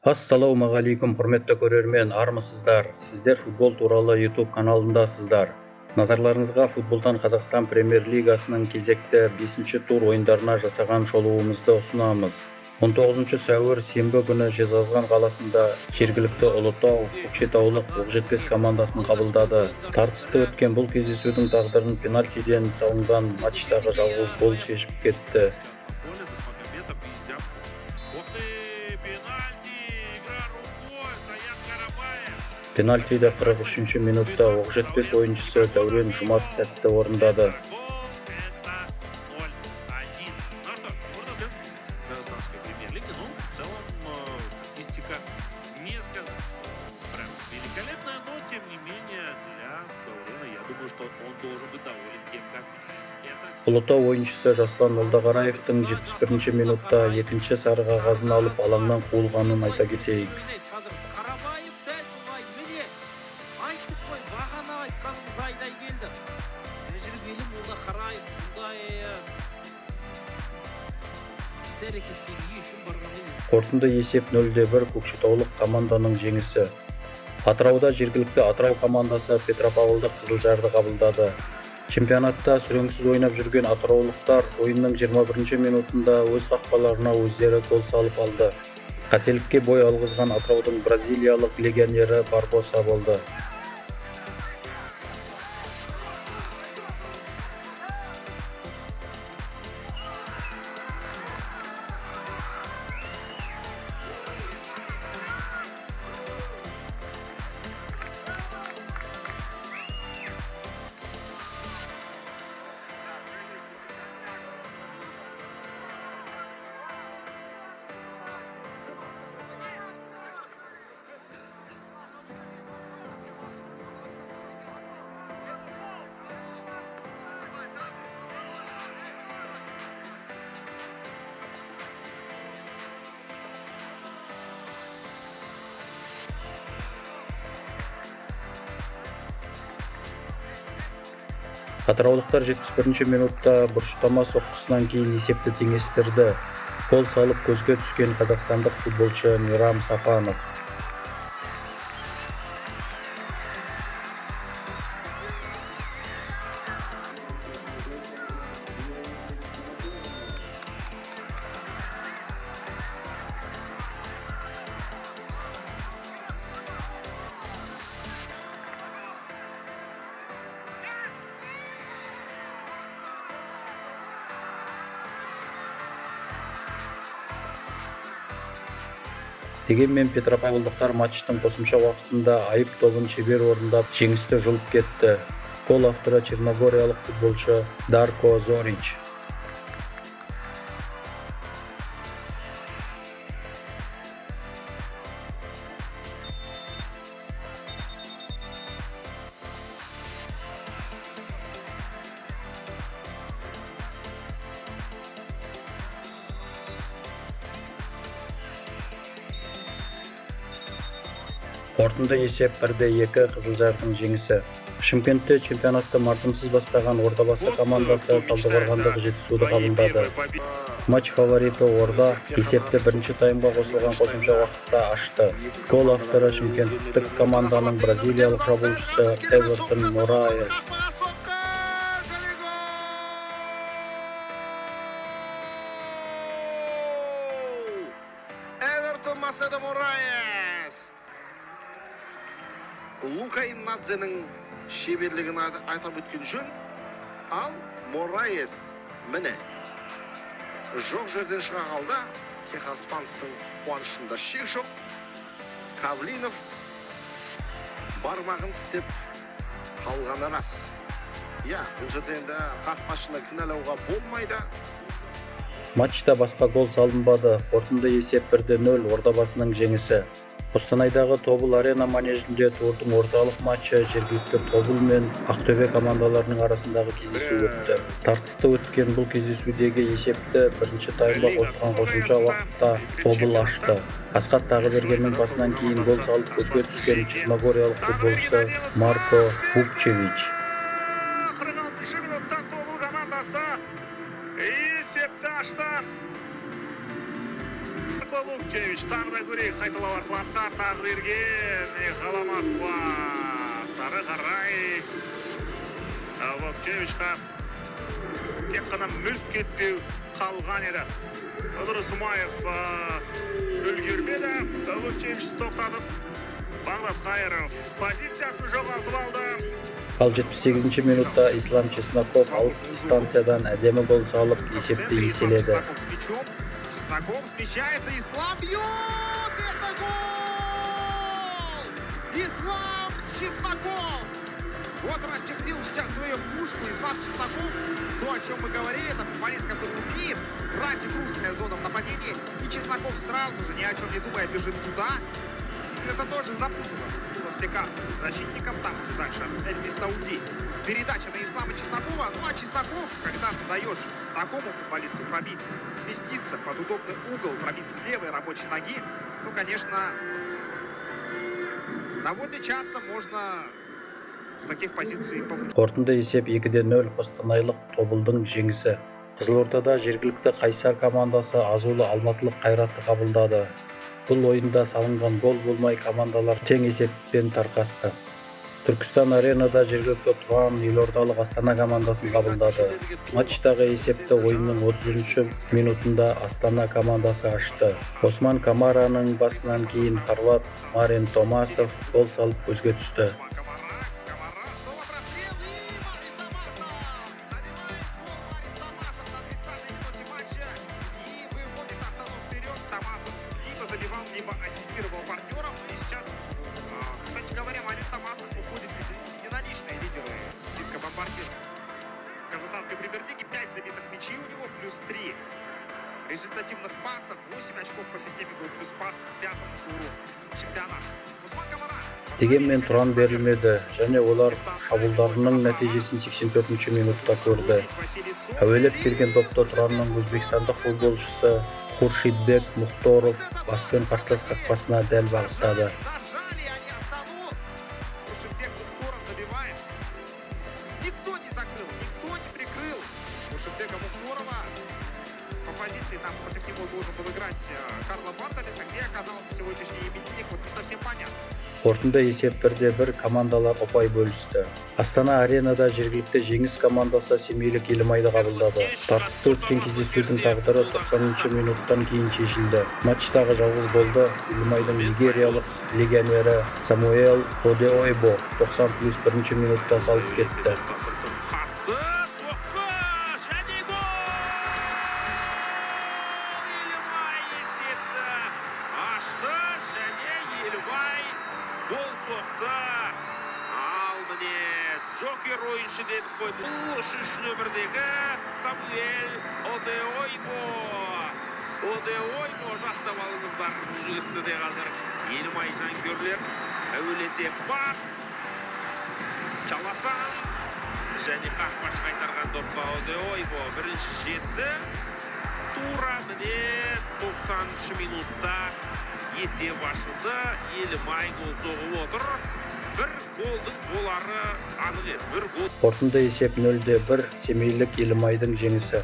Ассалаумағалейкум, құрметті көрермен, армысыздар. Сіздер футбол туралы YouTube каналындасыздар. Назарларыңызға футболдан Қазақстан Премьер-лигасының кезекті 5-ші тур ойындарына жасаған шолуымызды ұсынамыз. 19 сәуір сенбі күні Жезқазған қаласында жергілікті Ұлытау көкшетаулық Оқжетпес командасын қабылдады. Тартысты өткен бұл кездесудің тағдырын пенальтиден салынған матчтағы жалғыз гол шешіп кетті. Пенальтиді 43-ші минутта Оқжетпес ойыншысы Дәурен Жұмат сәтті орындады. Ұлытау ойыншысы Жаслан Молдағараевтың 71-ші минутта екінші сары қағазын алып алаңнан қуылғанын айта кетейік. Қорытынды есеп 0-1 көкшетаулық команданың жеңісі. Атырауда жергілікті Атырау командасы Петропавлдық Қызылжарды қабылдады. Чемпионатта сүреңсіз ойнап жүрген атыраулықтар ойынның 21-ші минутында өз қақпаларына өздері гол салып алды. Қателікке бой алғызған Атыраудың бразилиялық легионері Барбоса болды. Атыраулықтар 71-ші минутта бұрыштама соққысынан кейін есепті теңестірді. Гол салып көзге түскен қазақстандық футболшы Мирам Сапанов. Дегенмен Петропавлдықтар матчтың қосымша уақытында айып добын шебер орындап жеңісті жұлып кетті. Гол авторы черногориялық футболшы Дарко Зорич. Қорытынды есеп 1-2 Қызылжардың жеңісі. Шымкентте чемпионатты мардымсыз бастаған Ордабасы командасы Талдықорғандық Жетісуды қабылдады. Матч фавориті Орда есепті бірінші таймға қосылған қосымша уақытта ашты. Гол авторы шымкенттік команданың бразилиялық шабуылшысы Эвертон Мораес. Лука Иннадзенің шеберлігін айтап өткен жөн, ал Мораес міне жоқ жерден шыға қалды. Техас фанстың қуанышында шек жоқ. Кавлинов бармағын істеп қалғаны рас. Бұл жерде енді қақпашыны кінәлауға болмайды. Матчта басқа гол салынбады. Қорытынды есеп 1-0 Ордабасының жеңісі. Қостанайдағы Тобыл арена манежінде турдың орталық матчы жергілікті Тобыл мен Ақтөбе командаларының арасындағы кездесу өтті. Тартысты өткен бұл кездесудегі есепті бірінші таймға қосылған қосымша уақытта Тобыл ашты. Асқат Тағыбергеннің басынан кейін гол салып көзге түскен черногориялық футболшы Марко Вукчевич. 46-шы минутта Тобыл командасы есепті ашты. Марко Вукчевич тағы да көрейік қайталау арқылы Асқар Тағдырерген ғаламат пас ары қарай Вукчевичқа тек қана мүлт кетпеу қалған еді. Ыдырыс Умаев үлгермеді. Вукчевичті тоқтатып Бағдат Қайыров позициясын жоғалтып алды. Ал 78-ші минутта Ислам Чесноков алыс дистанциядан әдемі гол салып есепті еселеді. Чесноков смещается, Ислам бьет! Это гол! Ислам Чесноков! Вот расчехлил сейчас свою пушку Ислам Чесноков. То, о чем мы говорили, это футболист, который умеет брать игрушная зона в нападении. И Чесноков сразу же, ни о чем не думая, бежит туда. Это тоже запутано во все карты с защитником. Там уже дальше Эльми Сауди. Передача на Ислама Чеснокова. Ну а Чесноков, когда ты даешь такому футболисту пробить, сместиться под удобный угол, пробить с левой рабочей ноги, то, конечно, довольно часто можно с таких позиций получить. Қорытынды есеп 2-0 қостанайлық Тобылдың жеңісі. Қызылордада жергілікті Қайсар командасы азулы алматылық Қайратты қабылдады. Бұл ойында салынған гол болмай командалар тең есеппен тарқасты. Түркістан аренада жергілікті Тұран елордалық Астана командасын қабылдады. Матчтағы есепті ойынның 30-ші минутында Астана командасы ашты. Осман Камараның басынан кейін хорват Марин Томасов гол салып көзге түсті. Либо ассистировал партнерам. И сейчас, кстати говоря, Марин Томасов уходит в единоличные лидеры списка бомбардиров казахстанской премьер-лиги. 5 забитых мячей у него, плюс 3 результативных пасов, 8 очков по системе гол плюс пас к 5-му туру чемпионата. Осман Камара. Дегенмен Тұран берілмеді және олар шабуылдарының нәтижесін 84-ші минутта көрді. Әуелеп келген допты Тұранның өзбекстандық футболшысы Хуршидбек Мухторов баспен қарсылас қақпасына дәл бағыттады. Никто не закрыл, никто не прикрыл Хуршидбека Мухторова. По позиции там против него должен был играть Карло Бартолес, где оказался сегодняшний именинник, вот не совсем понятно. Қорытынды есеп 1-1 командалар ұпай бөлісті. Астана аренада жергілікті жеңіс командасы семейлік Елімайды қабылдады. Тартысты өткен кездесудің тағдыры 90-ші минуттан кейін шешілді. Матчтағы жалғыз голды Елімайдың нигериялық легионері Самуэл Одеойбо 90+1-ші минутта салып кетті. Гол соқты. Ал міне Джокер ойыншы дедік қой. Бұл 3 нөмірдегі Самуэль Одеойбо. Одеойбо жаттап алыңыздар. Бұл жігітті де қазір Елімай жанкүйерлер әуелете пас. Чаласан және қақпашы қайтарған допқа Одеойбо бірінші жетті. Тура міне 90-ші минутта есеп ашылды. Елімай гол соғып отыр. Бір голдың болары анық еді. Бір гол. Қорытынды есеп 0-1 семейлік Елімайдың жеңісі.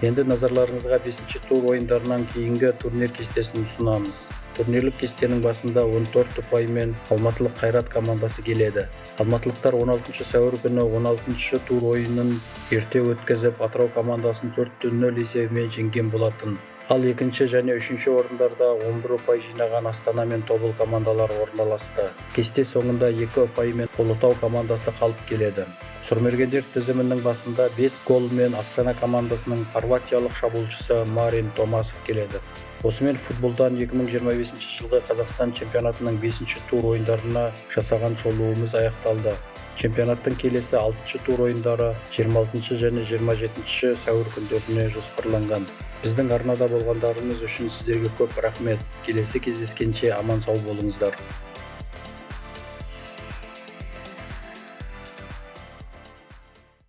Енді назарларыңызға 5-ші тур ойындарынан кейінгі турнир кестесін ұсынамыз. Турнирлік кестенің басында 14 ұпаймен Алматылық Қайрат командасы келеді. Алматылықтар 16 сәуір күні 16-ші тур ойынын ерте өткізіп, Атырау командасын 4-0 есебімен жеңген болатын. Ал екінші және үшінші орындарда 11 ұпай жинаған Астана мен Тобыл командалары орналасты. Кесте соңында 2 ұпаймен Ұлытау командасы қалып келеді. Сұрмергендер тізімінің басында 5 голмен Астана командасының хорватиялық шабуылшысы Марин Томасов келеді. Осымен футболдан 2025 жылғы Қазақстан чемпионатының 5-ші тур ойындарына жасаған шолуымыз аяқталды. Чемпионаттың келесі 6-ші тур ойындары 26 және 27 сәуір күндеріне жоспарланған. Біздің арнада болғандарыңыз үшін сіздерге көп рахмет. Келесі кездескенше аман сау болыңыздар.